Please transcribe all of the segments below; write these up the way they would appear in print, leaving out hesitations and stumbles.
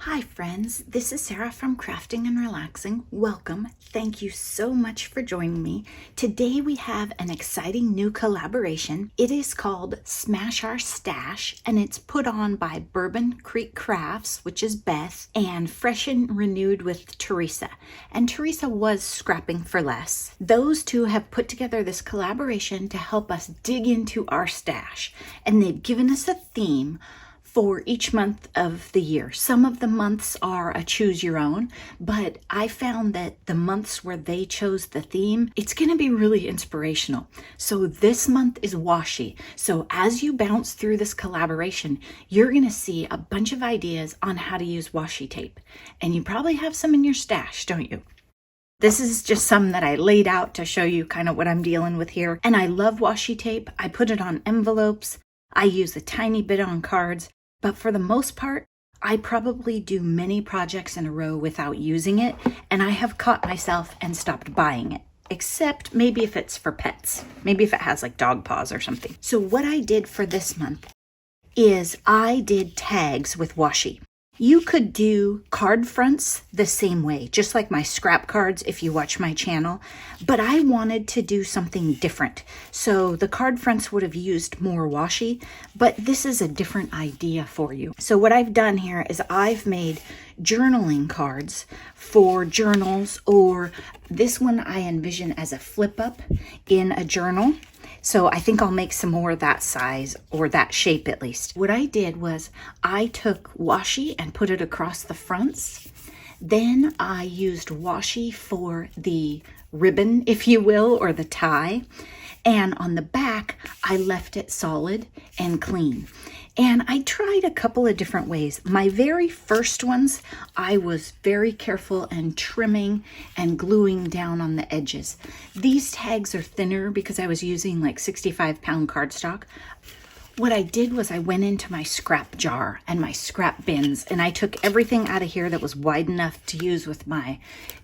Hi friends, this is Sarah from Crafting and Relaxing. Welcome. Thank you so much for joining me. Today we have an exciting new collaboration. It is called Smash Our Stash and it's put on by Bourbon Creek Crafts, which is Beth, and Fresh and Renewed with Teresa. And Teresa was Scrapping for Less. Those two have put together this collaboration to help us dig into our stash, and they've given us a theme for each month of the year. Some of the months are a choose your own, but I found that the months where they chose the theme, it's going to be really inspirational. So this month is Washi. So as you bounce through this collaboration, you're going to see a bunch of ideas on how to use washi tape. And you probably have some in your stash, don't you? This is just some that I laid out to show you kind of what I'm dealing with here. And I love washi tape. I put it on envelopes. I use a tiny bit on cards. But for the most part, I probably do many projects in a row without using it, and I have caught myself and stopped buying it, except maybe if it's for pets, maybe if it has like dog paws or something. So what I did for this month is I did tags with washi. You could do card fronts the same way, just like my scrap cards if you watch my channel, but I wanted to do something different. So the card fronts would have used more washi, but this is a different idea for you. So what I've done here is I've made journaling cards for journals, or this one I envision as a flip up in a journal. So I think I'll make some more that size, or that shape at least. What I did was I took washi and put it across the fronts. Then I used washi for the ribbon, if you will, or the tie. And on the back, I left it solid and clean. And I tried a couple of different ways. My very first ones, I was very careful and trimming and gluing down on the edges. These tags are thinner because I was using like 65-pound cardstock. What I did was I went into my scrap jar and my scrap bins, and I took everything out of here that was wide enough to use with my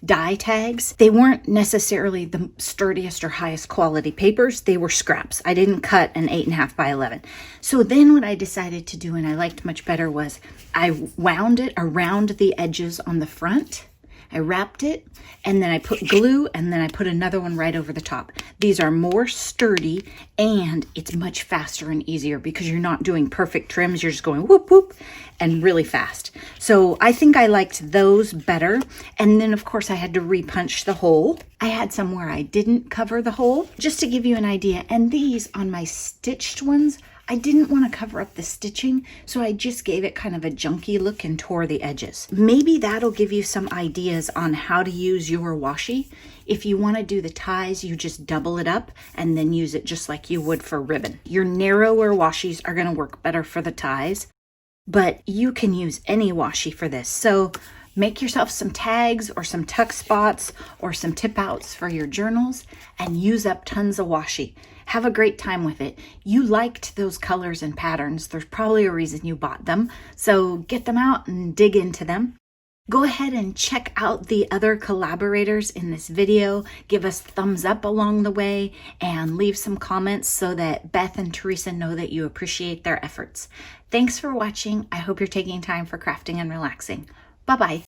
die tags. They weren't necessarily the sturdiest or highest quality papers. They were scraps. I didn't cut an 8.5 by 11. So then what I decided to do, and I liked much better, was I wound it around the edges on the front. I wrapped it, and then I put glue, and then I put another one right over the top. These are more sturdy, and it's much faster and easier because you're not doing perfect trims. You're just going whoop, whoop, and really fast. So I think I liked those better. And then, of course, I had to repunch the hole. I had some where I didn't cover the hole, just to give you an idea. And these, on my stitched ones, I didn't want to cover up the stitching, so I just gave it kind of a junky look and tore the edges. Maybe that'll give you some ideas on how to use your washi. If you want to do the ties, you just double it up and then use it just like you would for ribbon. Your narrower washis are going to work better for the ties, but you can use any washi for this. So make yourself some tags or some tuck spots or some tip outs for your journals and use up tons of washi. Have a great time with it. You liked those colors and patterns. There's probably a reason you bought them. So get them out and dig into them. Go ahead and check out the other collaborators in this video. Give us thumbs up along the way and leave some comments so that Beth and Teresa know that you appreciate their efforts. Thanks for watching. I hope you're taking time for crafting and relaxing. Bye-bye.